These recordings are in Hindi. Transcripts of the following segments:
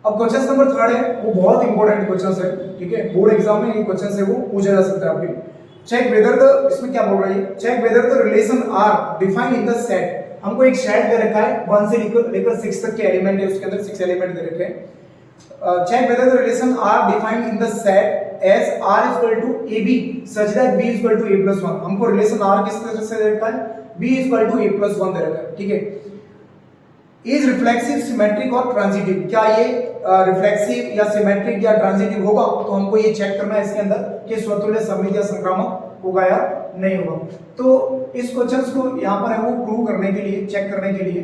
अब क्वेश्चन नंबर 3 है, वो बहुत इंपॉर्टेंट क्वेश्चन है, ठीक है, बोर्ड एग्जाम में ये क्वेश्चन है वो पूछा जा सकता है आपके। चेक वेदर द, इसमें क्या बोल रहा है, check whether the relation R defined in the set. हमको एक सेट दे रखा है 1 से लेकर 6 तक के एलिमेंट है, उसके अंदर 6 एलिमेंट दे रखे हैं। Check whether the relation R defined in the set as r equal to ab such that b equal to a+1। हमको रिलेशन r किस तरह से दे रखा है, b इक्वल टू a+1 दे रखा है, ठीक है। इज रिफ्लेक्सिव, सिमेट्रिक और ट्रांजिटिव, क्या ये रिफ्लेक्सिव या सिमेट्रिक या ट्रांजिटिव होगा, तो हमको ये चेक करना है इसके अंदर कि स्वतुल्य सममित या संक्रामक होगा या नहीं होगा। तो इस क्वेश्चंस को यहां पर है वो प्रूव करने के लिए, चेक करने के लिए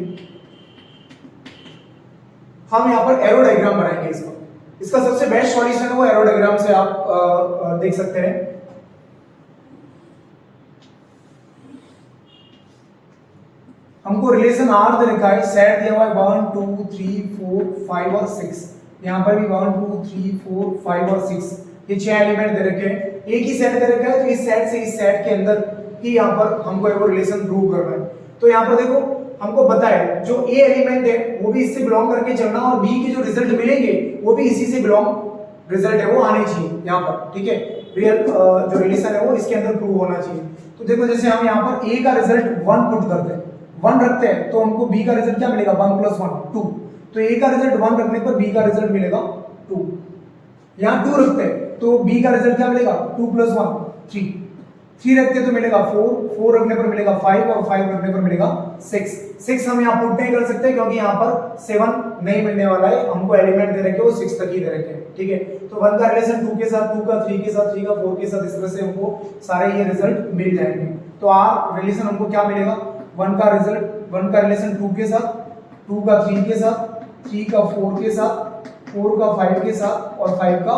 हम यहां पर एरो डायग्राम बनाएंगे। इसका सबसे बेस्ट सॉल्यूशन है वो एरो डायग्राम से आप देख सकते हैं। हमको रिलेशन आर दे रखा है, सेट दिया हुआ है 1 2 3 4 5 और 6, यहाँ पर भी 1 2 3 4 5 और 6, ये 6 एलिमेंट दे रखे हैं, एक ही सेट दे रखा है, तो इस सेट से इस सेट के अंदर ही यहाँ पर हमको एक रिलेशन प्रूव करना है। तो यहाँ पर देखो हमको बताया जो ए एलिमेंट है वो भी इससे बिलोंग करके चलना, और बी के जो रिजल्ट मिलेंगे वो भी इसी से बिलोंग रिजल्ट है वो आने चाहिए यहाँ पर, ठीक है। रियल जो रिलेशन है वो इसके अंदर प्रूव होना चाहिए। तो देखो जैसे हम यहाँ पर ए का रिजल्ट 1 पुट करते हैं, 1 रखते हैं, तो हमको b का रिजल्ट क्या मिलेगा, 1 + 1 2। तो a का रिजल्ट 1 रखने पर b का रिजल्ट मिलेगा 2। यहाँ 2 रखते हैं तो b का रिजल्ट क्या मिलेगा, 2 + 1 3। 3 रखते हैं तो मिलेगा 4, 4 रखने पर मिलेगा 5, और 5 रखने पर मिलेगा 6। 6 हम यहाँ पुट नहीं कर सकते क्योंकि यहाँ पर 7 नहीं मिलने वाला है, हमको एलिमेंट दे रखे वो 6 तक ही दे रखे हैं, ठीक है। तो 1 का रिलेशन 2 के साथ, 2 का 3 के साथ, 3 का 4 के साथ, इस तरह से हमको सारे ये रिजल्ट मिल जाएंगे। तो आर रिलेशन हमको क्या मिलेगा, 1 का रिजल्ट, 1 का रिलेशन 2 के साथ, 2 का 3 के साथ, 3 का 4 के साथ, 4 का 5 के साथ, और 5 का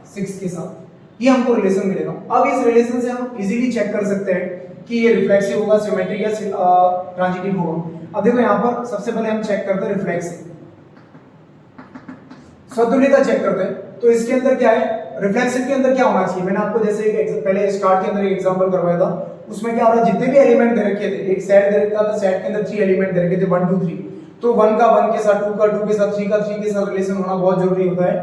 6 के साथ, ये हमको रिलेशन मिलेगा। अब इस रिलेशन से हम इजीली चेक कर सकते हैं कि ये रिफ्लेक्सिव होगा, सिमेट्रिक या ट्रांजिटिव होगा। अब देखो यहाँ पर सबसे पहले हम चेक करते हैं रिफ्लेक्सिव, स्वतुल्यता चेक करते हैं। तो इसके अंदर क्या है, रिफ्लेक्सिव के अंदर क्या होना चाहिए, मैंने आपको जैसे पहले स्टार्ट के अंदर एक एग्जांपल करवाया था, उसमें क्या हो रहा है, जितने भी एलिमेंट दे रखे थे, एक सेट दे रखा था, सेट के अंदर 3 एलिमेंट दे रखे थे 1 2 3, तो 1 का 1 के साथ, 2 का 2 के साथ, 3 का 3 के साथ रिलेशन होना बहुत जरूरी होता है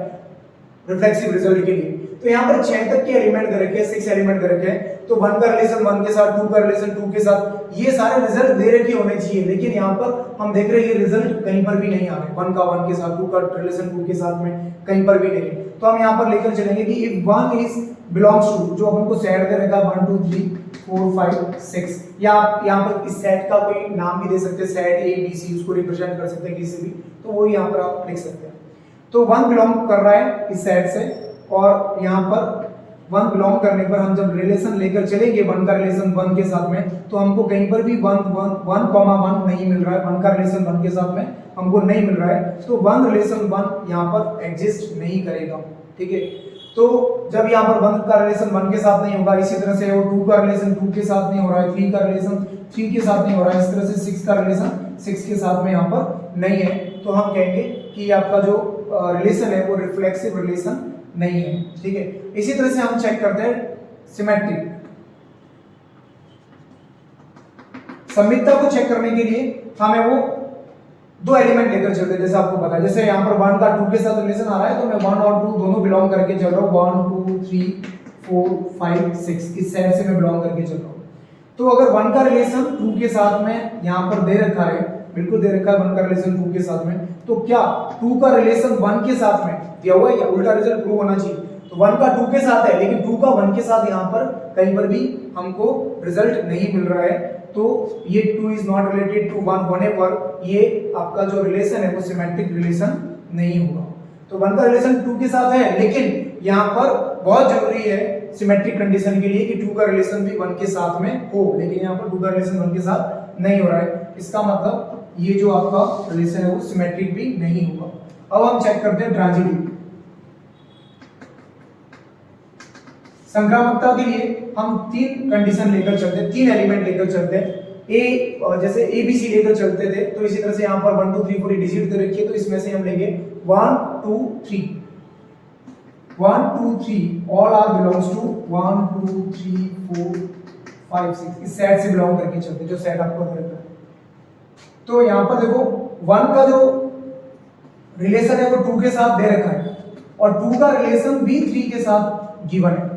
रिफ्लेक्सिव रिजल्ट के लिए। तो यहाँ पर 6 तक के एलिमेंट दे रखे हैं, 6 एलिमेंट दे रखे हैं, तो 1 का रिलेशन 1 के साथ, 2 का रिलेशन 2 के साथ, ये सारे रिजल्ट दे रखे होने चाहिए। लेकिन यहाँ पर हम देख रहे हैं ये रिजल्ट कहीं पर भी नहीं आ रहे, 1 का 1 के साथ, 2 का रिलेशन 2 के साथ में कहीं पर भी नहीं। तो हम यहाँ पर लेकर चलेंगे कि इफ 1 इज बिलोंग्स टू, जो हमको सेट दे रखा है 1 2 3 4 5 6, या आप यहाँ पर इस सेट का कोई नाम भी दे सकते हैं, सेट ए बी सी, उसको रिप्रेजेंट कर सकते हैं किसी भी, तो वो यहाँ पर आप लिख सकते हैं। तो 1 बिलोंग कर रहा है इस सेट से, और यहाँ पर 1 बिलोंग करने पर हम जब रिलेशन लेकर चलेंगे 1 का रिलेशन 1 के साथ में, तो हमको कहीं पर भी 1 नहीं मिल रहा है, 1 का रिलेशन 1 के साथ में हमको नहीं मिल रहा है, तो 1 रिलेशन 1 यहाँ पर एग्जिस्ट नहीं करेगा, ठीक है। तो जब यहाँ पर 1 का रिलेशन 1 के साथ नहीं होगा, इसी तरह से वो 2 का रिलेशन 2 के साथ नहीं हो रहा है, 3 का रिलेशन 3 के साथ नहीं हो रहा है, इस तरह से 6 का रिलेशन 6 के साथ में यहाँ पर नहीं है, तो हम कहेंगे कि आपका जो रिलेशन है वो रिफ्लेक्सिव रिलेशन नहीं है, ठीक है। इसी तरह से हम चेक करते हैं सिमेट्रिक, सममितता को चेक करने के लिए हमें वो 2 एलिमेंट लेकर चलते हैं, जैसे आपको पता है, जैसे यहाँ पर 1 का 2 के साथ रिलेशन आ रहा है, तो मैं 1 और 2 दोनों बिलोंग करके चल रहा हूँ, 1 2 3 4 5 6, इस सेट से मैं बिलोंग करके चल रहा हूँ। तो अगर 1 का रिलेशन 2 के साथ में यहाँ पर दे रखा है, बिल्कुल दे रखा है 1 का रिलेशन 2 के साथ में, तो क्या 2 का रिलेशन 1 के साथ में दिया हुआ है, या उल्टा रिजल्ट प्रूव होना चाहिए। तो 1 का 2 के साथ है, लेकिन 2 का 1 के साथ यहाँ पर कहीं पर भी हमको रिजल्ट नहीं मिल रहा है, तो ये 2 इज नॉट रिलेटेड टू 1 होने पर ये आपका जो रिलेशन है वो सिमेट्रिक रिलेशन नहीं होगा। तो 1 का रिलेशन 2 के साथ है, लेकिन यहाँ पर बहुत जरूरी है सिमेट्रिक कंडीशन के लिए कि 2 का रिलेशन भी 1 के साथ में हो, लेकिन यहाँ पर 2 का रिलेशन 1 के साथ नहीं हो रहा है, इसका मतलब ये जो आपका रिलेशन है वो सिमेट्रिक भी नहीं होगा। अब हम चेक करते हैं ट्रांजिटिव। संक्रामकता के लिए हम 3 कंडीशन लेकर चलते हैं, 3 एलिमेंट लेकर चलते हैं। ए जैसे ए बी सी लेकर चलते थे, तो इसी तरह से यहाँ पर 1 2 3 4 डिजिट दे रखी है, तो इसमें से हम लेंगे 1 2 3 1 2 3 ऑल आर बिलोंग्स टू 1 2 3 4 5 6, इस सेट से बिलोंग करके चलते हैं, जो सेट आपको दे रखा है। तो यहाँ पर देखो 1 का जो रिलेशन है वो 2 के साथ दे रखा है और 2 का रिलेशन भी 3 के साथ गिवन है।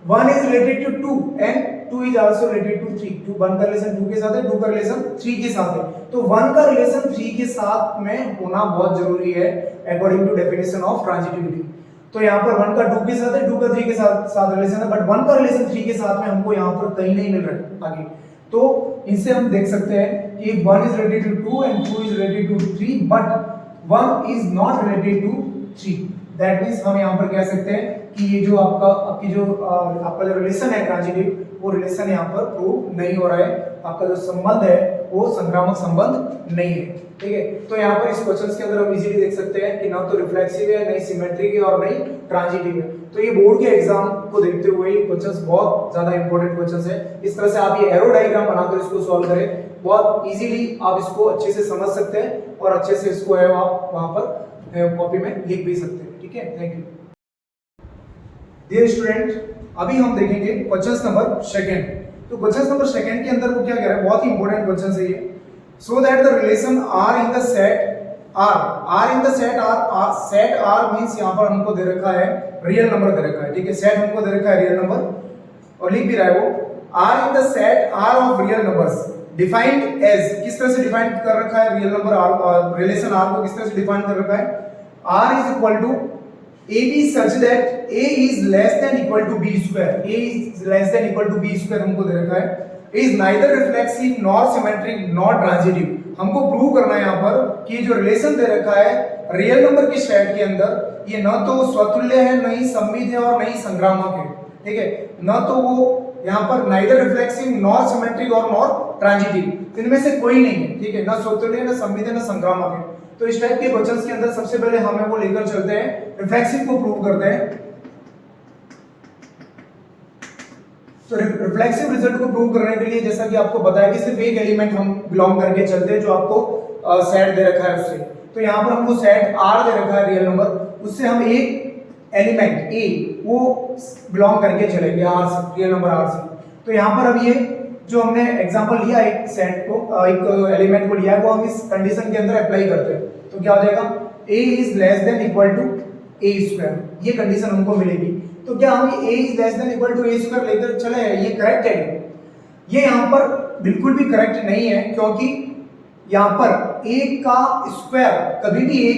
1 is related to 2 and 2 is also related to 3। 1 का रिलेशन 2 के साथ है, 2 का रिलेशन 3 के साथ है, तो 1 का रिलेशन 3 के साथ में होना बहुत जरूरी है according to definition of transitivity. तो यहाँ पर 1 का 2 के साथ है, 2 का 3 के साथ रिलेशन है, बट 1 का रिलेशन 3 के साथ में हमको यहाँ पर कहीं नहीं मिल रहा है आगे। तो इनसे हम देख सकते हैं कि 1 is related to 2 and 2 is related to 3 but 1 is not related to 3। That means हम यहाँ पर कह सकते हैं कि ये जो आपका जो रिलेशन है ट्रांजिटिव, वो रिलेशन यहाँ पर प्रूव नहीं हो रहा है, आपका जो संबंध है वो संक्रामक संबंध नहीं है। ठीक है, तो यहाँ पर इस क्वेश्चंस के अंदर हम इजीली देख सकते हैं कि ना तो रिफ्लेक्सिव है, नहीं सिमेट्रिक है और नहीं ट्रांजिटिव है। तो ये बोर्ड के एग्जाम को देखते हुए ये क्वेश्चंस बहुत ज्यादा इंपॉर्टेंट क्वेश्चंस है। इस तरह से आप ये एरो डायग्राम बनाकर इसको सॉल्व करें, बहुत इजीली आप इसको अच्छे से समझ सकते हैं और अच्छे से इसको है आप वहां पर कॉपी में लिख भी सकते हैं। ठीक है, थैंक यू। डियर स्टूडेंट, अभी हम देखेंगे क्वेश्चन नंबर सेकंड। तो क्वेश्चन नंबर सेकंड के अंदर वो क्या कह रहा है, बहुत ही इंपॉर्टेंट क्वेश्चन है ये। So that the relation R in the set R in the set R means यहाँ पर हमको दे रखा है रियल नंबर दे रखा है। ठीक है, सेट हमको दे रखा है रियल नंबर और लिख भी रहा है वो R in the set R of real numbers defined as. किस तरह से डिफाइन कर रखा है real number R, relation R को किस तरह से डिफाइन कर रखा है, R is equal to AB such that A is less than equal to B square। A is less than equal to B square हमको दे रखा है। Is neither reflexive nor symmetric nor transitive। हमको प्रूव करना है यहाँ पर कि जो रिलेशन दे रखा है रियल नंबर के सेट के अंदर ये न तो स्वतुल्य है, न ही सममित है और न ही संक्रामक है। ठीक है, न तो वो यहाँ पर neither reflexive nor symmetric और nor transitive, इनमें से कोई नहीं है। ठीक है, न स्वतुल्य, न सममित है, न संक्रामक है। तो इस टाइप के क्वेश्चंस के अंदर सबसे पहले हमें वो लेकर चलते हैं, रिफ्लेक्सिव को प्रूव करते हैं। तो रिफ्लेक्सिव रिजल्ट को प्रूव करने के लिए जैसा कि आपको बताया कि सिर्फ एक एलिमेंट हम बिलोंग करके चलते हैं जो आपको सेट दे रखा है उससे। तो यहाँ पर हमको सेट आर दे रखा है रियल नंबर, उससे हम एक एलिमेंट ए वो बिलोंग करके चलेंगे आर से, रियल नंबर आर से। तो यहाँ पर अब ये जो हमने एग्जांपल लिया एक सेट को, एक एलिमेंट को लिया है, वो हम इस कंडीशन के अंदर अप्लाई करते हैं। तो क्या हो जाएगा, a is less than equal to a square, ये कंडीशन हमको मिलेगी। तो क्या हम a is less than equal to a square लेकर चले हैं, ये करेक्ट है? ये यहाँ पर बिल्कुल भी करेक्ट नहीं है, क्योंकि यहाँ पर a का स्क्वायर कभी भी a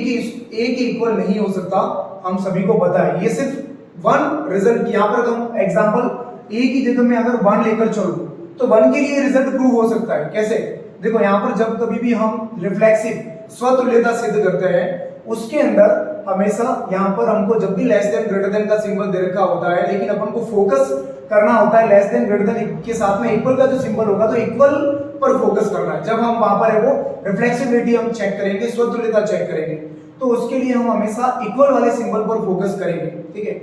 के इक्वल नहीं हो सकता, हम सभी को पता है। ये सिर्फ वन रिजल्ट, यहाँ पर हम एग्जांपल a की जगह में अगर 1 लेकर चलो तो 1 के लिए रिजल्ट प्रूव हो सकता है। कैसे? देखो यहाँ पर जब कभी भी हम रिफ्लेक्सिव स्वतुल्यता सिद्ध करते हैं उसके अंदर हमेशा यहाँ पर हमको जब भी लेस देन ग्रेटर देन का सिंबल दे रखा होता है, लेकिन अपन को फोकस करना होता है लेस देन ग्रेटर देन के साथ में इक्वल का जो सिंबल होगा तो इक्वल पर फोकस करना है। जब हम वहां पर है वो रिफ्लेक्सिबिलिटी हम चेक करेंगे, स्वतुल्यता चेक करेंगे, तो उसके लिए हम हमेशा इक्वल वाले सिंबल पर फोकस करेंगे। ठीक है,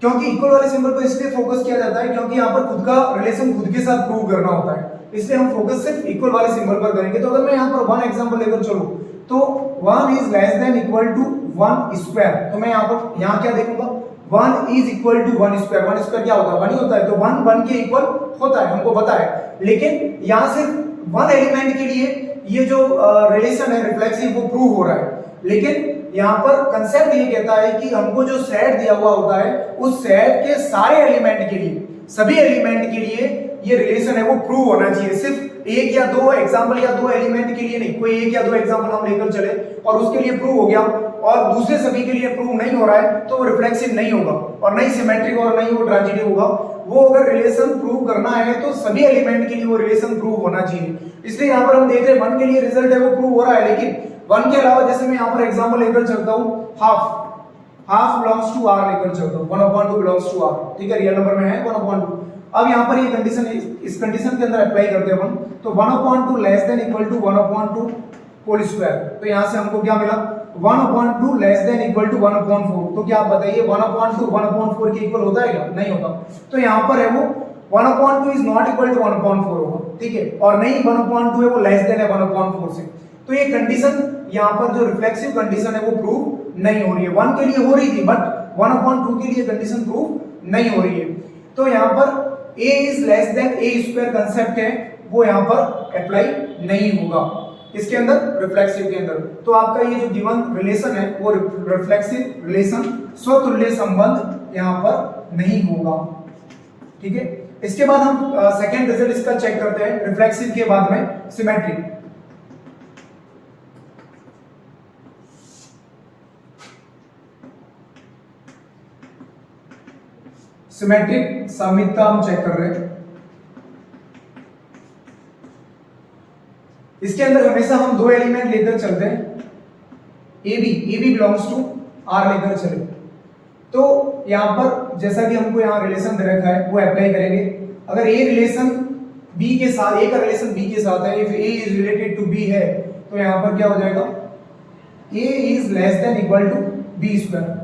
क्योंकि इक्वल वाले सिंबल पर इसलिए फोकस किया जाता है क्योंकि यहाँ पर खुद का रिलेशन खुद के साथ प्रूव करना होता है, इसलिए हम फोकस सिर्फ इक्वल वाले सिंबल पर करेंगे। तो अगर मैं यहाँ पर 1 एग्जांपल लेकर चलूं तो 1 is less than equal to 1 square, तो मैं यहाँ क्या देखूंगा, 1 is equal to 1 square। 1 square क्या होता है, 1 ही होता है, तो 1 के इक्वल होता है, हमको पता है। लेकिन यहाँ सिर्फ 1 एलिमेंट के लिए ये जो रिलेशन है रिफ्लेक्सिव वो प्रूव हो रहा है, लेकिन यहाँ पर कंसेप्ट ये कहता है कि हमको जो सेट दिया हुआ होता है उस सेट के सारे एलिमेंट के लिए, सभी एलिमेंट के लिए ये रिलेशन है वो प्रूव होना चाहिए। सिर्फ एक या दो एग्जांपल या दो एलिमेंट के लिए नहीं, कोई एक या दो एग्जांपल हम लेकर चले और उसके लिए प्रूव हो गया और दूसरे सभी के लिए प्रूव नहीं हो रहा है तो वो रिफ्लेक्सिव नहीं होगा और नहीं सिमेट्रिक और नहीं वो ट्रांजिटिव होगा। वो अगर रिलेशन प्रूव करना है तो सभी एलिमेंट के लिए वो रिलेशन प्रूव होना चाहिए। इसलिए यहाँ पर हम देख रहे हैं 1 के लिए रिजल्ट है वो प्रूव हो रहा है, लेकिन 1 के अलावा जैसे मैं यहाँ पर एग्जांपल लेकर चलता हूँ हाफ बिलोंग्स टू आर लेकर चलता हूँ, 1/2 बिलोंग्स टू आर। ठीक है, रियल नंबर में है 1/2। अब यहाँ पर ये कंडीशन, इस कंडीशन के अंदर अप्लाई करते हैं अपन, तो 1/2 less than equal to 1/2 whole square. तो यहाँ से हमको क्या मिला, 1/2 लेस देन इक्वल टू 1/4। तो क्या आप बताइए 1/2 1/4 के इक्वल होता है क्या? नहीं होता। तो यहाँ पर है वो 1/2 इज नॉट इक्वल टू 1/4 होगा। ठीक है, और नहीं 1/2 है वो लेस देन है 1/4 से। तो ये कंडीशन यहाँ पर जो रिफ्लेक्सिव कंडीशन है वो प्रूव नहीं हो रही है। 1 के लिए हो रही थी बट 1/2 के लिए कंडीशन प्रूव नहीं हो रही है। तो यहाँ पर a is less than a square concept है वो यहाँ पर अप्लाई नहीं होगा। इसके अंदर रिफ्लेक्सिव के अंदर। तो आपका ये जो गिवन रिलेशन है वो रिफ्लेक्सिव रिलेशन, स्वतुल्य संबंध यहाँ पर नहीं होगा। ठीक है, इसके बाद हम सेकंड रिजल्ट इसका चेक करते हैं रिफ्लेक्सिव के बाद में सिमेट्रिक। सिमेट्रिक साम्यता हम चेक कर रहे हैं। इसके अंदर हमेशा हम दो एलिमेंट लेकर चलते हैं, A B belongs to R लेकर चले। तो यहां पर जैसा कि हमको यहां रिलेशन दे रखा है वो अप्लाई करेंगे। अगर ए रिलेशन बी के साथ, ए का रिलेशन बी के साथ है, if A is related to B है, तो यहां पर क्या हो जाएगा, A is less than equal to B square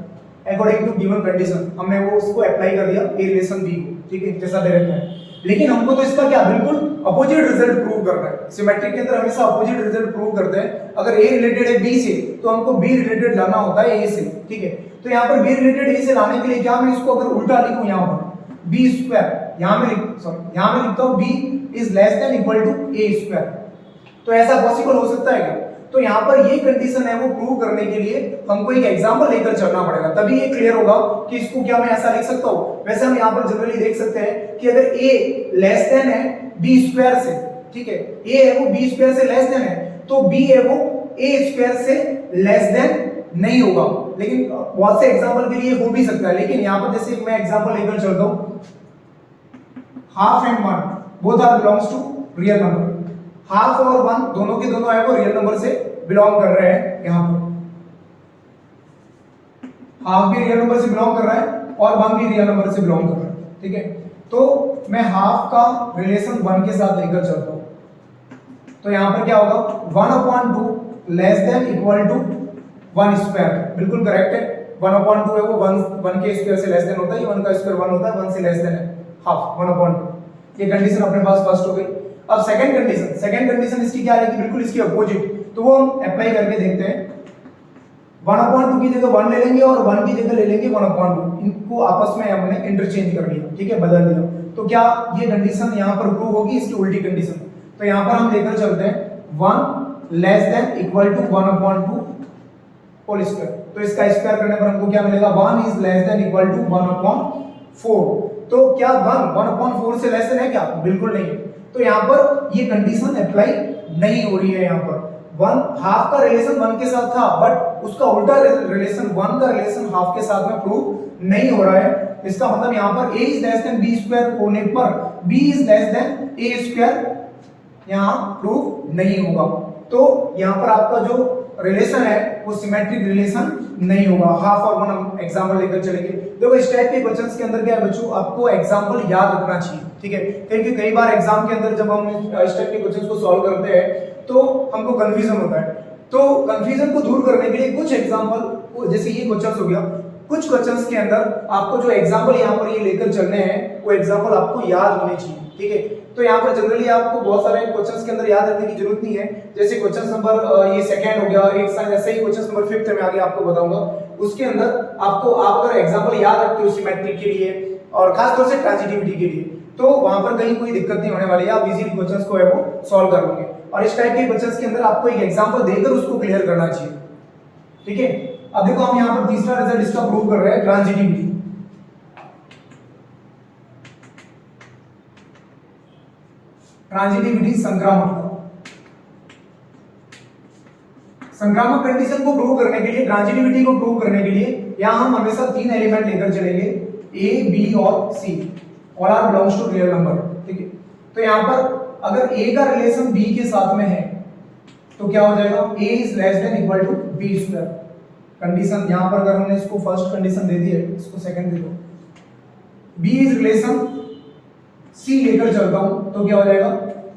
according to given condition. हमने वो उसको अप्लाई कर दिया ए रिलेशन बी को, ठीक है, जैसा दे रखा है। लेकिन हमको तो इसका क्या बिल्कुल अपोजिट रिजल्ट प्रूव करना है। सिमेट्रिक के अंदर हमेशा अपोजिट रिजल्ट प्रूव करते हैं। अगर ए रिलेटेड है बी से तो हमको बी रिलेटेड लाना होता है ए से। ठीक है, तो यहाँ पर बी रिलेटेड ए से लाने के लिए क्या मैं इसको अगर उल्टा लिखूं, यहाँ पर बी स्क्वायर, यहाँ में लिखता हूँ B is less than equal to A square. तो ऐसा पॉसिबल हो सकता है क्या? तो यहाँ पर ये कंडीशन है वो प्रूव करने के लिए हमको एक एग्जांपल लेकर चलना पड़ेगा, तभी ये क्लियर होगा कि इसको क्या मैं ऐसा लिख सकता हूँ। वैसे हम यहाँ पर जनरली देख सकते हैं कि अगर a लेस देन है b स्क्वायर से, ठीक है, a है वो b स्क्वायर से लेस देन है, तो b है वो a स्क्वायर से लेस देन नहीं होगा। लेकिन बहुत से एग्जांपल के लिए हो भी सकता है, लेकिन यहाँ पर जैसे मैं एग्जांपल लेकर चलता हूँ, half and one both are belongs to real number. Half और वन दोनों के दोनों है वो रियल नंबर से बिलोंग कर रहे हैं। यहां पर हाफ भी रियल नंबर से बिलोंग कर रहा है और वन भी रियल नंबर से बिलोंग कर रहा है। ठीक है, तो मैं हाफ का रिलेशन वन के साथ लेकर चलता हूं, तो यहां पर क्या होगा 1/2 less than equal to 1 square. बिल्कुल करेक्ट है, 1/2 है वो 1 के स्क्वायर से लेस देन होता है, 1 का स्क्वायर 1 होता है, 1 से लेस देन है हाफ 1/2। ये कंडीशन अपने पास फर्स्ट हो गई। अब सेकंड कंडीशन इसकी क्या रहेगी, बिल्कुल इसकी अपोजिट, तो वो हम अप्लाई करके देखते हैं। 1/2 की जगह 1 ले लेंगे और 1 की जगह ले लेंगे 1/2, इनको आपस में हमने इंटरचेंज कर लिया, ठीक है, बदल दिया। तो क्या ये कंडीशन यहाँ पर प्रूव होगी, इसकी उल्टी कंडीशन। तो यहाँ पर हम लेकर चलते हैं 1 less than equal to 1/2 whole square. तो इसका स्क्वायर करने पर हमको क्या मिलेगा, 1 is less than equal to 1/4। तो क्या 1/4 से लेस देन है क्या? बिल्कुल नहीं। तो यहाँ पर ये कंडीशन अप्लाई नहीं हो रही है। यहाँ पर हाफ का रिलेशन 1 के साथ था, बट उसका उल्टा रिलेशन 1 का रिलेशन हाफ के साथ में प्रूव नहीं हो रहा है। इसका मतलब यहाँ पर a is less then b square होने पर b is less then a square यहाँ प्रूव नहीं होगा। तो यहाँ पर आपका जो रिलेशन है वो सिमेट्रिक रिलेशन नहीं होगा। हाफ और 1 हम एग्जांपल लेकर चलेंगे। देखो इस टाइप के क्वेश्चंस के अंदर क्या है बच्चों, आपको एग्जांपल याद रखना चाहिए, ठीक है, क्योंकि कई बार एग्जाम के अंदर जब हम इस टाइप के क्वेश्चंस को सॉल्व करते हैं तो हमको कंफ्यूजन होता है। तो कंफ्यूजन को दूर करने के लिए कुछ एग्जांपल, जैसे ये क्वेश्चंस हो गया, कुछ क्वेश्चंस के अंदर आपको जो एग्जांपल यहाँ पर ये लेकर चलने हैं वो एग्जांपल आपको याद होने चाहिए, ठीक है। तो यहाँ पर जनरली आपको बहुत सारे क्वेश्चंस के अंदर याद रखने की जरूरत नहीं है। जैसे क्वेश्चन नंबर ये सेकंड हो गया, एक साइड ऐसे ही क्वेश्चन नंबर 5th में आगे आपको बताऊंगा, उसके अंदर आपको आप अगर एग्जांपल याद रखते हो सिमेट्रिक के लिए और खास तौर से ट्रांजिटिविटी के लिए, तो वहां पर कहीं कोई दिक्कत नहीं होने वाली है, आप इजीली क्वेश्चंस को है वो सॉल्व कर लोगे। और इस टाइप के क्वेश्चंस के अंदर आपको एक एग्जांपल देकर उसको क्लियर करना चाहिए, ठीक है। अब देखो हम यहाँ पर तीसरा रिजल्ट इसका प्रूव कर रहे हैं, ट्रांजिटिविटी। ट्रांजिटिविटी संक्रामक कंडीशन को प्रूव करने के लिए, ट्रांजिटिविटी को प्रूव करने के लिए यहां हम हमेशा 3 एलिमेंट लेकर चलेंगे, a b और c, all are belongs to real number, ठीक है। तो यहां पर अगर a का रिलेशन b के साथ में है तो क्या हो जाएगा, a is less than equal to b square. Condition यहां पर अगर हमने इसको फर्स्ट कंडीशन दे दी है, इसको सेकंड दे दो, b इज रिलेशन c लेकर चलता हूं तो क्या हो जाएगा,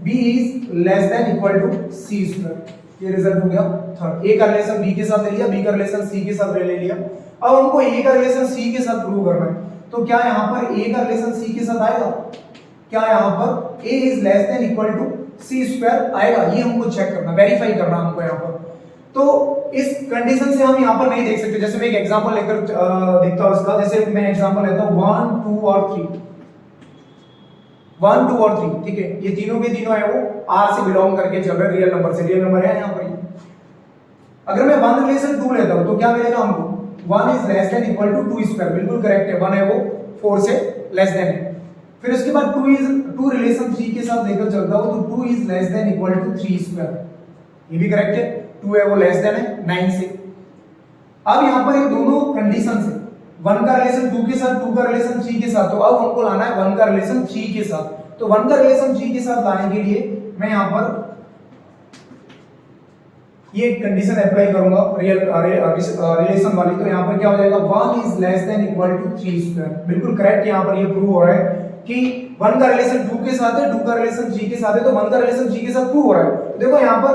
b is less than equal to c square. ये रिजल्ट हो गया थर्ड। a का रिलेशन b के साथ ले लिया, b का रिलेशन c के साथ ले लिया। अब हमको a का रिलेशन c के साथ प्रूव करना है, तो क्या यहां पर a का रिलेशन c के साथ आएगा, क्या यहां पर a is less than equal to c square आएगा, ये हमको चेक करना, वेरीफाई करना हमको यहां पर। तो इस कंडीशन से हम यहां पर नहीं देख सकते। जैसे मैं एक एग्जांपल लेकर देखता हूं इसका, जैसे मैं एग्जांपल लेता हूं 1 2 और 3, 1 2 और 3, ठीक है, ये तीनों के तीनों है वो R से बिलोंग करके चल रहे रियल नंबर से, रियल नंबर है यहाँ पर। अगर मैं 1 रिलेशन 2 लेता हूं तो क्या मिलेगा हमको, 1 is less than equal to 2 square, बिल्कुल करेक्ट है, 1 है वो 4 से लेस देन है। फिर उसके बाद 2 रिलेशन 3 के साथ लेकर चलता हूं तो 2 is less than equal to 3 square, ये भी करेक्ट है, 2 है वो लेस देन है 9 से। अब यहां पर ये दोनों कंडीशंस है, 1 का रिलेशन 2 के साथ, 2 का रिलेशन 3 के साथ, तो अब हमको लाना है 1 का रिलेशन 3 के साथ। तो 1 का रिलेशन 3 के साथ लाने के लिए मैं यहां पर ये कंडीशन अप्लाई करूंगा रियल रिलेशन वाली, तो यहां पर क्या हो जाएगा, 1 is less than equal to 3 square, बिल्कुल करेक्ट, यहां पर ये प्रूव हो रहा है कि 1 का रिलेशन 2 के साथ है, 2 का रिलेशन 3 के साथ है, तो 1 का रिलेशन 3 के साथ प्रूव हो रहा है। तो देखो यहां पर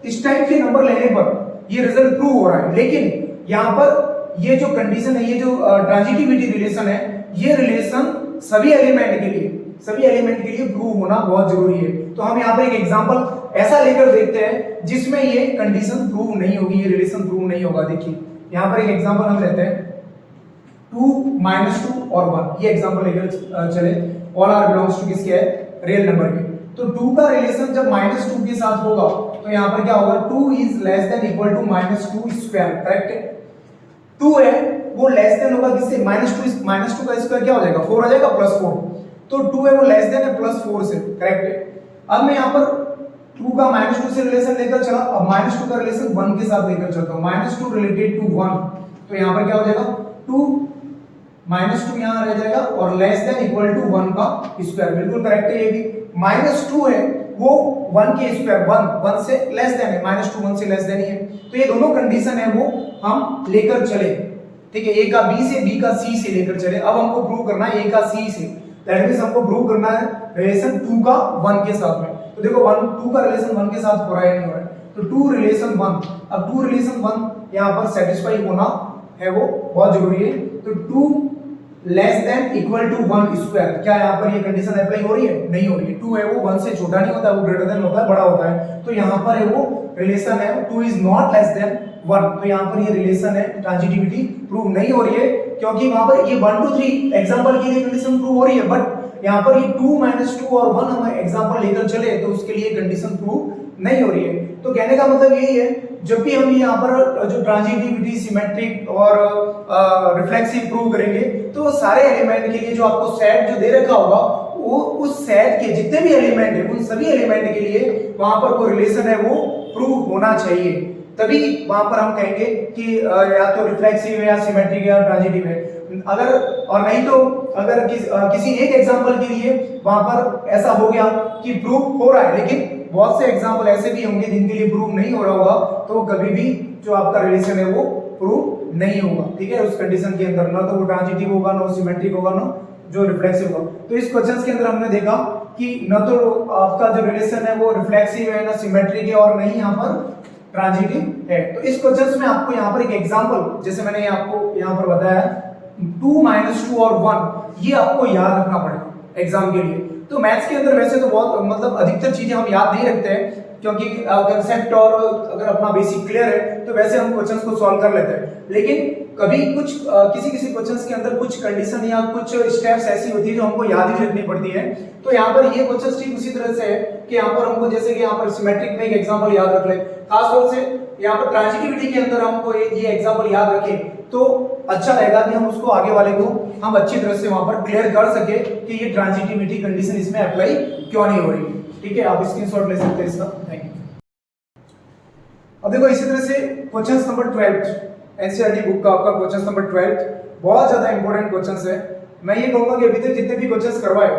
इस टाइप के नंबर लेने पर ये रिजल्ट प्रूव हो रहा है, लेकिन यहां पर ये जो कंडीशन है, ये जो ट्रांजिटिविटी रिलेशन है, ये रिलेशन सभी एलिमेंट के लिए प्रूव होना बहुत जरूरी है। तो हम यहाँ पर एक एग्जांपल ऐसा लेकर देखते हैं जिसमें ये कंडीशन प्रूव नहीं होगी, ये रिलेशन प्रूव नहीं होगा। देखिए यहाँ पर एक एग्जांपल हम लेते हैं 2 -2 और 1, ये एग्जांपल लेकर चले, ऑल आर बिलोंग्स टू किसके है, रियल नंबर के। तो 2 का रिलेशन जब -2 के साथ होगा तो यहाँ पर क्या होगा, 2 is less than equal to -2 square, correct है, 2 है वो लेस देन होगा किससे, -2 का स्क्वायर क्या हो जाएगा, 4 आ जाएगा +4, तो 2 है वो लेस देन है +4 से, करेक्ट है। अब मैं यहाँ पर 2 का -2 से रिलेशन लेकर चला, अब -2 का रिलेशन 1 के साथ लेकर चलता हूँ, -2 रिलेटेड टू 1, तो यहाँ पर क्या हो जाएगा, 2 -2 यहाँ रह जाएगा और लेस देन इक्वल टू 1 का स्क्वायर, बिल्कुल करेक्ट है। ये भी -2 है वो 1 के स्क्वायर, 1 से लेस देन है, -2 1 से लेस देन ही है, तो ये दोनों कंडीशन है वो हम लेकर चले, ठीक है, A का B से, B का C से लेकर चले। अब हमको प्रूव करना है A का C से, दैट मींस हमको प्रूव करना है रिलेशन 2 का 1 के साथ में। तो देखो 2 का रिलेशन 1 के साथ हो रहा है नहीं हो रहा है, तो 2 रिलेशन 1, अब 2 रिलेशन 1 यहाँ पर सेटिस्फाई होना है वो बहुत जरूरी है। तो 2 less than equal to 1 square, क्या यहाँ पर ये कंडीशन अप्लाई हो रही है, नहीं हो रही है, 2 है वो 1 से छोटा नहीं होता, वो ग्रेटर देन होता है, बड़ा होता है, तो यहाँ पर है वो रिलेशन है 2 इज नॉट लेस देन 1, तो यहाँ पर ये रिलेशन है ट्रांजिटिविटी प्रूव नहीं हो रही है, क्योंकि वहां पर ये 1 2 3 एग्जांपल के लिए कंडीशन प्रूव हो रही है, बट यहाँ पर ये 2 -2 और 1 हम एग्जांपल लेकर चले तो उसके लिए कंडीशन प्रूव नहीं हो रही है। तो कहने का मतलब यही है, जब भी हम यहाँ पर जो ट्रांजिटिविटी, सिमेट्रिक और रिफ्लेक्सिव प्रूव करेंगे तो सारे एलिमेंट के लिए जो आपको सेट जो दे रखा होगा वो उस सेट के जितने भी एलिमेंट है उन सभी एलिमेंट के लिए वहां पर वो रिलेशन है वो प्रूव होना चाहिए, तभी वहां पर हम कहेंगे कि या तो रिफ्लेक्सिव है या सिमेट्रिक है या ट्रांजिटिव है। अगर और नहीं तो अगर किसी एक एग्जांपल के लिए वहां पर ऐसा हो गया कि प्रूव हो रहा है, लेकिन बहुत से एग्जांपल ऐसे भी होंगे जिनके लिए प्रूव नहीं हो रहा होगा, तो कभी भी जो आपका रिलेशन है वो प्रूव नहीं होगा, ठीक है, उस कंडीशन के अंदर ना तो वो ट्रांजिटिव होगा, ना सिमेट्रिक होगा, ना जो रिफ्लेक्सिव होगा। तो इस क्वेश्चंस के अंदर हमने देखा कि न तो आपका जो रिलेशन है वो रिफ्लेक्सिव है, ना सिमेट्रिक है, और नहीं यहाँ पर ट्रांजिटिव है। तो इस क्वेश्चंस में आपको यहाँ पर एक एग्जांपल, जैसे मैंने आपको यहाँ पर बताया 2 -2 और 1, ये आपको याद रखना पड़ेगा एग्जाम के लिए। तो मैथ्स के अंदर वैसे तो बहुत मतलब अधिकतर चीजें हम याद नहीं रखते हैं, क्योंकि कंसेप्ट और अगर अपना बेसिक क्लियर है तो वैसे हम क्वेश्चंस को सॉल्व कर लेते हैं, लेकिन कभी कुछ किसी क्वेश्चंस के अंदर कुछ कंडीशन या कुछ स्टेप्स ऐसी होती है जो हमको याद भी रखनी पड़ती है। तो यहाँ पर ये क्वेश्चंस ठीक उसी तरह से है कि यहाँ पर हमको जैसे कि यहाँ पर सिमेट्रिक में एक एग्जांपल याद रख ले, खास तौर से यहाँ पर ट्रांजिटिविटी के अंदर हमको ये एग्जांपल याद रखें तो अच्छा रहेगा कि हम उसको आगे वाले को हम अच्छी तरह से वहां पर क्लियर कर सके कि ये ट्रांजिटिविटी कंडीशन इसमें अप्लाई क्यों नहीं हो रही है, ठीक है, आप स्क्रीनशॉट ले सकते हैं इसका। Thank you. अब देखो इसी तरह से क्वेश्चन नंबर 12 एनसीईआरटी बुक का आपका क्वेश्चन नंबर 12 बहुत ज्यादा इंपॉर्टेंट क्वेश्चन है। मैं ये कहूंगा कि अभी तक जितने भी क्वेश्चन करवाए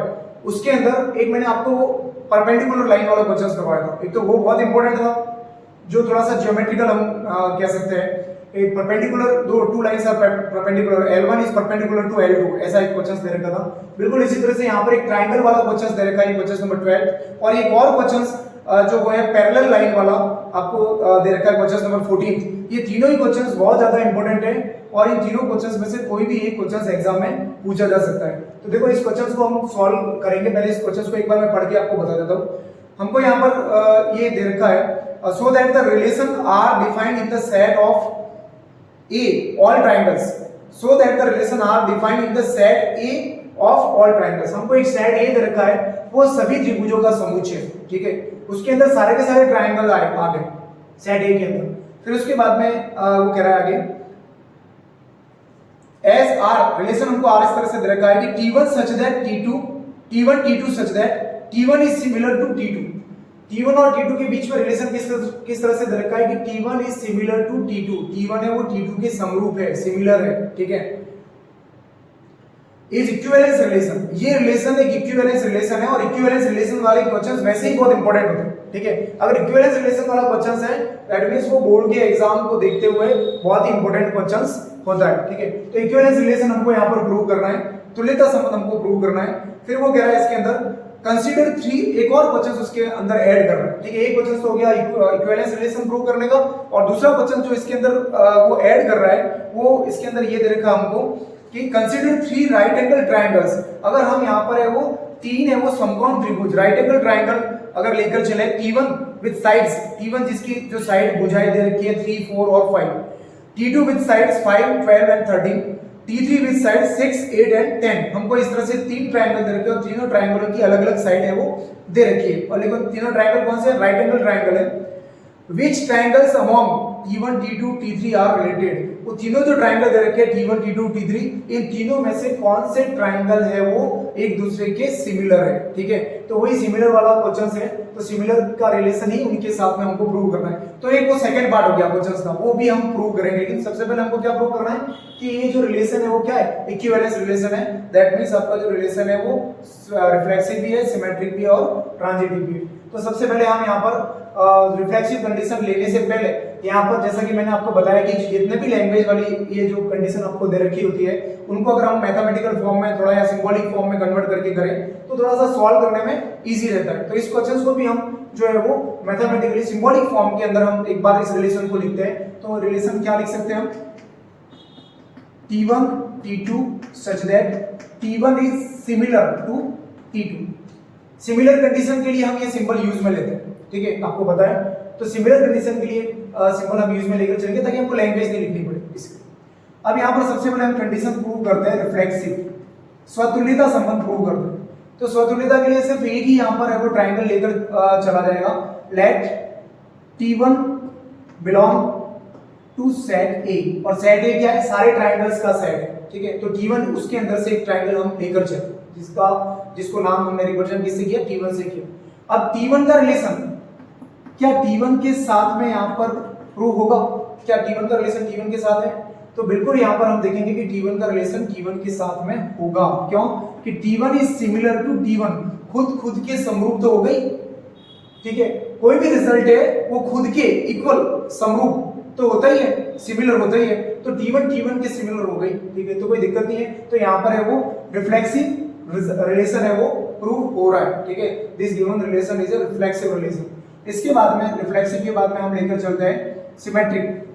उसके अंदर एक मैंने आपको वो परपेंडिकुलर लाइन वाला क्वेश्चन करवाया था, एक तो वो बहुत इंपॉर्टेंट था जो थोड़ा सा ज्योमेट्रिकल हम कह सकते हैं, एक perpendicular two lines are perpendicular, L1 is perpendicular to L2, ऐसा एक क्वेश्चन दे रखा था। बिल्कुल इसी तरह से यहाँ पर एक ट्रायंगल वाला क्वेश्चन दे रखा है क्वेश्चन नंबर 12, और एक और क्वेश्चन जो वो है पैरेलल लाइन वाला आपको दे रखा है क्वेश्चन नंबर 14। ये तीनों ही क्वेश्चंस बहुत ज्यादा इंपॉर्टेंट है और इन तीनों क्वेश्चंस में से कोई भी एक क्वेश्चन एग्जाम में पूछा जा सकता है। तो देखो इस क्वेश्चन को हम सॉल्व करेंगे, पहले इस क्वेश्चन को एक बार मैं पढ़ के आपको बता देता हूँ। हमको यहाँ पर ये दे रखा है so that the relation R defined in the set of A all triangles, so that the relation are defined in the set A of all triangles. हमको एक सेट ए दे रखा है, वो सभी त्रिभुजों का समुच्चय, ठीक है, उसके अंदर सारे के सारे ट्राइंगल आ गए सेट ए के अंदर। फिर उसके बाद में वो कह रहा है आगे एज आर रिलेशन हमको आर इस तरह से दे रखा है कि T1 such that T1 T2 such that T1 is similar to T2। T1 और T2 के बीच में रिलेशन किस तरह से दे रखा है कि T1 is similar to T2। T1 है वो T2 के समरूप है, सिमिलर है, ठीक है। इज इक्विवेलेंस रिलेशन, ये रिलेशन एक इक्विवेलेंस रिलेशन है और इक्विवेलेंस रिलेशन वाले क्वेश्चंस वैसे ही बहुत इंपॉर्टेंट होते हैं, ठीक है। अगर इक्विवेलेंस रिलेशन वाला क्वेश्चंस है दैट मींस वो बोर्ड के एग्जाम को देखते हुए बहुत ही इंपॉर्टेंट क्वेश्चंस होता है, ठीक है। तो इक्विवेलेंस रिलेशन हमको यहां पर प्रूव करना है, तुल्यता संबंध हमको प्रूव करना है। फिर वो कह रहा है इसके अंदर कंसीडर 3, एक और क्वेश्चन उसके अंदर ऐड करना है, ठीक है। एक क्वेश्चन तो हो गया इक्विवेलेंस रिलेशन प्रूव करने का, और दूसरा क्वेश्चन जो इसके अंदर वो ऐड कर रहा है वो इसके अंदर ये दे रखा हमको कि कंसीडर 3 राइट एंगल ट्रायंगल्स। अगर हम यहां पर है वो 3 है वो समकोण त्रिभुज राइट एंगल ट्रायंगल अगर लेकर चले T1 विद साइड्स, T1 जिसकी जो साइड भुजाएं दे रखी है 3, 4 और 5, T2 with sides 5, 12 and 13, T3 with side 6, 8 and 10। हमको इस तरह से 3 ट्रायंगल दे रखे हैं और तीनों ट्रायंगलों की अलग-अलग साइड है वो दे रखी है, और लेकिन तीनों ट्रायंगल कौन से हैं? राइट एंगल ट्रायंगल है। Which triangles among T1, T2, T3 are related? वो तीनों जो ट्रायंगल दे रखे हैं T1, T2, T3, इन तीनों में से कौन से ट्रायंगल है वो एक दूसरे के सिमिलर है, ठीक है। तो वही सिमिलर वाला क्वेश्चन है, तो सिमिलर का रिलेशन ही उनके साथ में हमको प्रूव करना है। तो एक वो सेकंड पार्ट हो गया क्वेश्चन का, वो भी हम प्रूव करेंगे, लेकिन सबसे पहले हमको क्या प्रूव करना है कि ये जो रिलेशन है वो क्या है? इक्विवेलेंस रिलेशन है। दैट मींस आपका जो रिलेशन है वो रिफ्लेक्सिव भी है, सिमेट्रिक भी है और ट्रांजिटिव भी है। तो सबसे पहले हम यहाँ पर रिफ्लेक्सिव कंडीशन लेने से पहले यहाँ पर जैसा कि मैंने आपको बताया कि जितने भी लैंग्वेज वाली ये जो कंडीशन आपको दे रखी होती है उनको अगर हम मैथमेटिकल फॉर्म में थोड़ा या सिंबॉलिक फॉर्म में कन्वर्ट करके करें तो थोड़ा सा सॉल्व करने में इजी रहता है। तो इस क्वेश्चन को भी हम जो है वो मैथमेटिकली सिंबॉलिक फॉर्म के अंदर हम एक बार इस रिलेशन को लिखते हैं। तो रिलेशन क्या लिख सकते हैं हम? T1 T2 such that T1 is similar to T2। Similar condition के लिए हम ये सिंबल यूज में लेते हैं, ठीक है, आपको पता है। तो सिमिलर कंडीशन के लिए सिंबल हम यूज में लेकर चलेंगे ताकि हमको लैंग्वेज नहीं लिखनी पड़े इसके। अब यहाँ पर सबसे पहले हम कंडीशन प्रूव करते हैं रिफ्लेक्सिव, स्वतुल्यता संबंध प्रूव करते हैं। तो स्वतुल्यता के लिए सिर्फ एक ही यहाँ पर है वो ट्राइंगल लेकर चला जाएगा। Let T1 belong to set A, और सेट ए क्या है? सारे ट्राइंगल्स का सेट है, ठीक है। तो T1 उसके अंदर से एक ट्राइंगल हम लेकर चले जिसको नाम हमने रिप्रेजेंट किससे किया? T1 से किया। अब T1 का रिलेशन क्या T1 के साथ में यहाँ पर प्रूव होगा? क्या T1 का रिलेशन T1 के साथ है? तो बिल्कुल यहाँ पर हम देखेंगे कि T1 का रिलेशन T1 के साथ में होगा। क्यों? कि T1 is similar to T1, खुद के समरूप तो हो गई, ठीक है। कोई भी रिजल्ट है वो खुद के इक्वल समरूप तो होता ही है, सिमिलर होता ही है। तो T1 के सिमिलर हो गई, ठीक है, तो कोई दिक्कत नहीं है। तो यहाँ पर है वो रिफ्लेक्सिव रिलेशन है वो प्रूव हो रहा है, ठीक है। This given relation is a reflexive relation. इसके बाद में रिफ्लेक्सिव के बाद में हम लेकर चलते हैं सिमेट्रिक।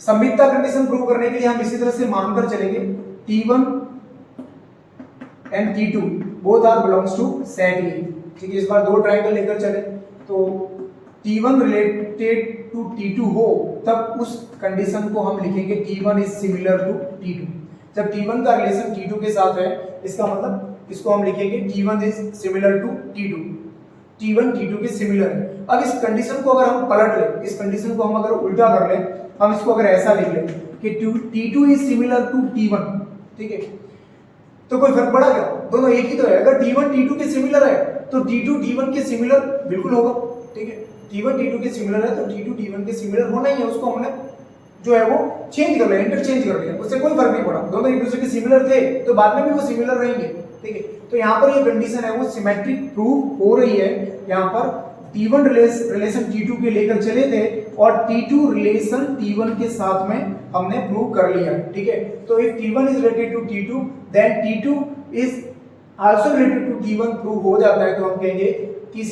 सममितता कंडीशन प्रूव करने के लिए हम इसी तरह से मानकर चलेंगे T1 and T2 both are belongs to set A, ठीक है। इस बार दो ट्रायंगल लेकर चले तो T1 रिलेटेड टू T2 हो तब उस कंडीशन को हम लिखेंगे T1 is similar to T2। जब T1 का रिलेशन T2 के साथ है इसका मतलब इसको हम लिखेंगे T1 is similar to T2, T1 T2 के सिमिलर है। अब इस कंडीशन को अगर हम पलट लें, इस कंडीशन को हम अगर उल्टा कर लें, हम इसको अगर ऐसा लिख लें कि T2 is similar to T1, ठीक है, तो कोई फर्क पड़ा क्या? दोनों एक ही तो है। अगर T1 T2 के सिमिलर है तो T2 T1 के सिमिलर बिल्कुल होगा, ठीक है। T1 T2 के सिमिलर है तो T2 T1 के सिमिलर होना ही है। उसको हमने जो है वो चेंज कर लिया, इंटरचेंज कर लिया, उससे कोई फर्क नहीं पड़ा। दोनों एक दूसरे के सिमिलर थे तो बाद में भी वो सिमिलर रहेंगे, ठीक है। तो यहाँ पर ये कंडीशन है वो सिमेट्रिक प्रूव हो रही है। यहाँ पर T1 रिलेशन T2 के लेकर चले थे और T2 रिलेशन T1 के साथ में हमने प्रूव कर लिया, ठीक है। तो if T1 is related to T2 then T2 is also related to T1 prove हो जाता है, तो हम कहेंगे कि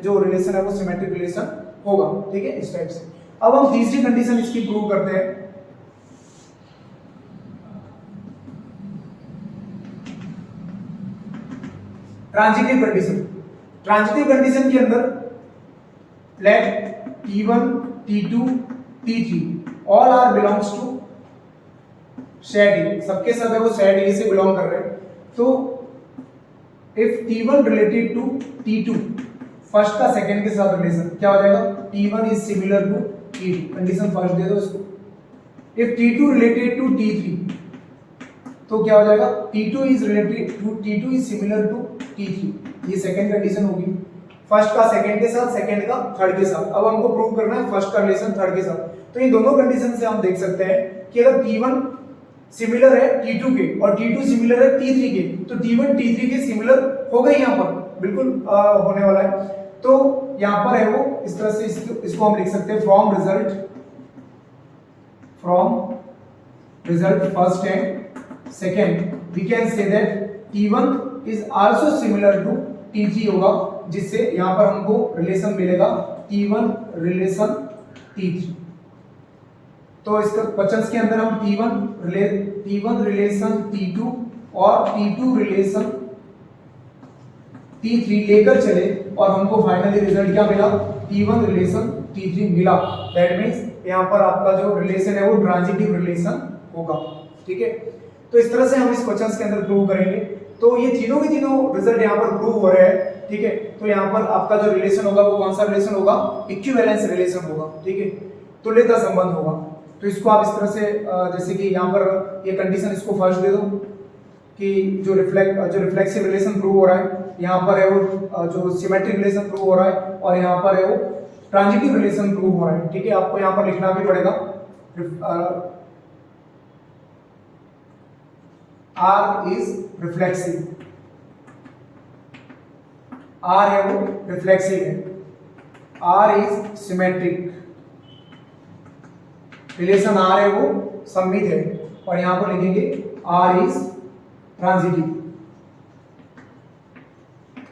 जो रिलेशन है वो सिमेट्रिक रिलेशन होगा, ठीक है, इस टाइप से। अब हम तीसरी कंडीशन इसकी प्रूव करते हैं। Transitive condition. ट्रांजिटिव कंडीशन के अंदर let T1 T2 T3 all are belongs to set A, सबके सब है वो सेट ए से बिलोंग कर रहे हैं। तो if T1 related to T2, first का सेकंड के साथ रिलेशन क्या हो जाएगा, T1 is similar to T2, condition first दे दो इसको। If T2 related to T3, तो क्या हो जाएगा, T2 is related to T2 is similar to T3, ये सेकंड कंडीशन होगी। फर्स्ट का सेकंड के साथ, सेकंड का थर्ड के साथ। अब हमको प्रूव करना है फर्स्ट का रिलेशन थर्ड के साथ। तो ये दोनों कंडीशन से हम देख सकते हैं कि अगर T1 सिमिलर है T2 के और T2 सिमिलर है T3 के, तो T1 T3 के सिमिलर हो गए, यहाँ पर बिल्कुल होने वाला है। तो यहाँ पर है वो इस तरह से इसको हम लिख सकते हैं from result first and second we can say that T1 is also similar to T3 होगा, जिससे यहाँ पर हमको रिलेशन मिलेगा T1 रिलेशन T3। तो इसका क्वेश्चंस के अंदर हम T1 रिलेशन T2 और T2 रिलेशन T3 लेकर चले और हमको फाइनली रिजल्ट क्या मिला, T1 रिलेशन T3 मिला। दैट मींस यहाँ पर आपका जो रिलेशन है वो ट्रांजिटिव रिलेशन होगा, ठीक है। तो इस तरह से हम इस क्वेश्चंस के अंदर प्रूव करेंगे। तो ये तीनों के तीनों रिजल्ट यहाँ पर प्रूव हो रहे हैं, ठीक है। तो यहाँ पर आपका जो रिलेशन होगा वो कौन सा रिलेशन होगा, इक्विवेलेंस रिलेशन होगा, ठीक है, तुल्यता संबंध होगा। तो इसको आप इस तरह से जैसे कि यहाँ पर ये कंडीशन इसको फर्स्ट दे दो कि जो रिफ्लेक्सिव रिलेशन प्रूव हो रहा है, यहाँ पर है वो जो सिमेट्रिक रिलेशन प्रूव हो रहा है, और यहाँ पर है वो ट्रांजिटिव रिलेशन प्रूव हो रहा है, ठीक है। आपको यहाँ पर लिखना भी पड़ेगा R इज रिफ्लेक्सिव, R है वो रिफ्लेक्सिव है, R is symmetric, relation R है वो सममित है, और यहां पर लिखेंगे R is transitive,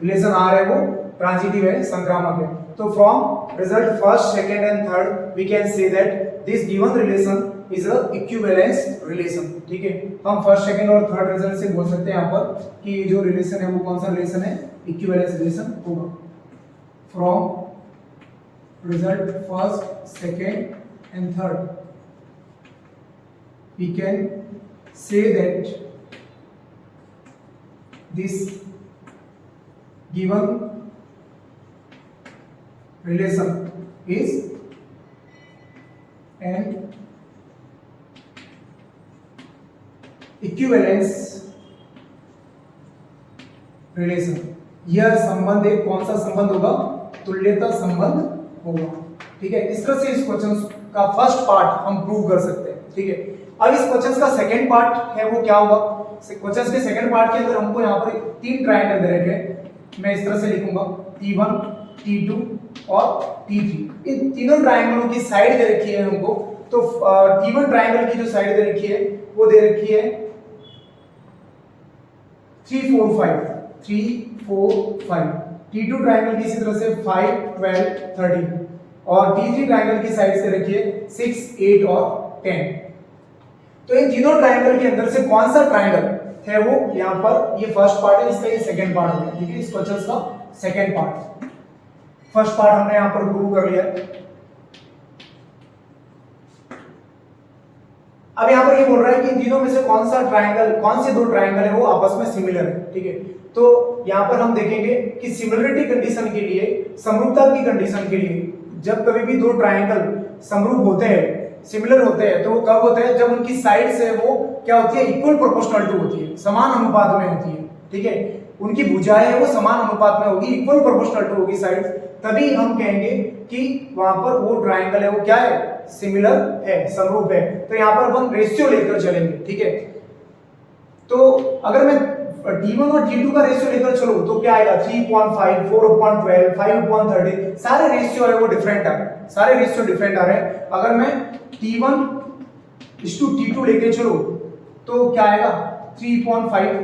relation R है वो ट्रांजिटिव है, संक्रामक है। तो from result first second and third we can say that this given relation is a equivalence relation, ठीक है। हम फर्स्ट सेकेंड और थर्ड रिजल्ट से बोल सकते हैं यहाँ पर कि जो रिलेशन है वो कौन सा रिलेशन है, इक्विवेलेंस रिलेशन होगा। From result first second and third we can say that this given relation is an equivalence relation। यह संबंध एक कौन सा संबंध होगा, तुल्यता संबंध होगा, ठीक है। इस तरह से इस क्वेश्चन का फर्स्ट पार्ट हम प्रूव कर सकते हैं, ठीक है। अब इस क्वेश्चन का सेकंड पार्ट है वो क्या होगा, क्वेश्चन के सेकंड पार्ट के अंदर हमको यहाँ पर तीन ट्रायंगल दे रखे हैं। मैं इस तरह से लिखूंगा T1 T2 और T3। इन तीनों ट्रायंगलों की साइड दे रखी है हमको। तो T1 ट्रायंगल की जो साइड दे रखी है वो दे रखी है 3 4 5। T2 ट्रायंगल की इसी तरह से 5 12 13, और T3 ट्रायंगल की साइड से रखी है 6 8 और 10। तो इन तीनों ट्रायंगल के अंदर से कौन सा ट्रायंगल है वो यहाँ पर, ये फर्स्ट पार्ट है, इसका ये सेकंड पार्ट हो गया, ठीक है। इस क्वेश्चन का सेकंड पार्ट, फर्स्ट पार्ट हमने यहाँ पर प्रूव कर लिया। अब यहाँ पर ये बोल रहा है कि इन तीनों में से कौन सा ट्रायंगल, कौन से दो ट्रायंगल है वो आपस में सिमिलर है, ठीक है। तो यहाँ पर हम देखेंगे कि सिमिलरिटी कंडीशन के लिए, समरूपता की कंडीशन के लिए, जब कभी भी दो ट्रायंगल समरूप होते हैं, सिमिलर होते हैं, तो वो कब होते हैं, जब उनकी साइड्स है वो क्या होती है, इक्वल प्रोपोर्शनल टू होती है, समान अनुपात में होती है, ठीक है। उनकी भुजाएं है वो समान अनुपात में होगी, इक्वल प्रोपोर्शनल टू होगी साइड्स, तभी हम कहेंगे कि वहां पर वो ट्रायंगल है वो क्या है, सिमिलर है, समरूप है। तो यहाँ पर हम रेशियो लेकर चलेंगे, ठीक है। तो अगर मैं T1 और T2 का रेशियो लेकर चलूं तो क्या आएगा, 3.5 4.12 5.30, सारे रेशियो है वो डिफरेंट आ रहे हैं, सारे रेशियो डिफरेंट आ रहे हैं। अगर मैं T1:T2 लेके चलो तो क्या आएगा, 3.5,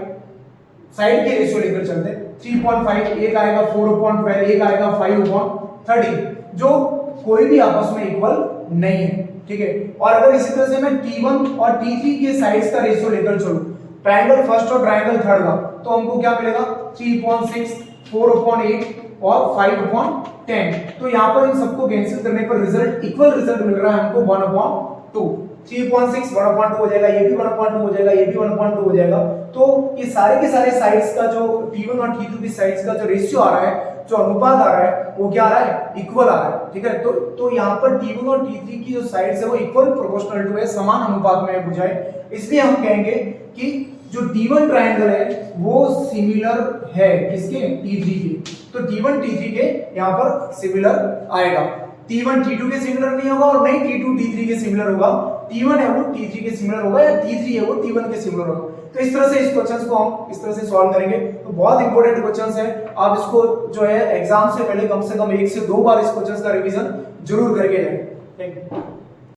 साइड के रेशियो लेकर चलते हैं, 3.5, एक आएगा 4.12, एक आएगा 5.30, जो कोई भी आपस में इक्वल नहीं है, ठीक है। और अगर इसी तरह से मैं T1 और T3 के साइड्स का रेशियो लेकर चलूं, ट्रायंगल फर्स्ट और ट्रायंगल थर्ड का, तो हमको क्या मिलेगा, 3.6 4.8 और 5.10। तो यहाँ पर इन सबको कैंसिल करने पर रिजल्ट, इक्वल रिजल्ट मिल रहा है हमको 1/2, 3/6 1/2 हो जाएगा, ये भी 1/2 हो जाएगा, ये भी 1/2 हो जाएगा। तो ये सारे के सारे साइड्स का जो T1 और T2 की साइड्स का जो रेशियो आ रहा है, जो अनुपात आ रहा है, वो क्या आ रहा है, इक्वल आ रहा है। ठीक है, तो यहाँ पर T1 और T3 की जो साइड्स है वो इक्वल प्रोपोर्शनल टू है, समान अनुपात में बुझाए। इसलिए हम कहेंगे कि जो T1 ट्रायंगल है वो सिमिलर है किसके, T3 के। तो T1 T3 के यहाँ पर सिमिलर आएगा। T1 T2 के सिमिलर नहीं होगा और नहीं T2 T3 के सिमिलर होगा। T1 है वो T3 के सिमिलर होगा या T3 है वो T1 के सिमिलर होगा। तो इस तरह से इस क्वेश्चंस को हम इस तरह से सॉल्व करेंगे। तो बहुत इंपॉर्टेंट क्वेश्चंस है, आप इसको जो है एग्जाम से पहले कम से कम 1 से 2 बार इस क्वेश्चंस का रिवीजन जरूर करके जाएं। Thank you.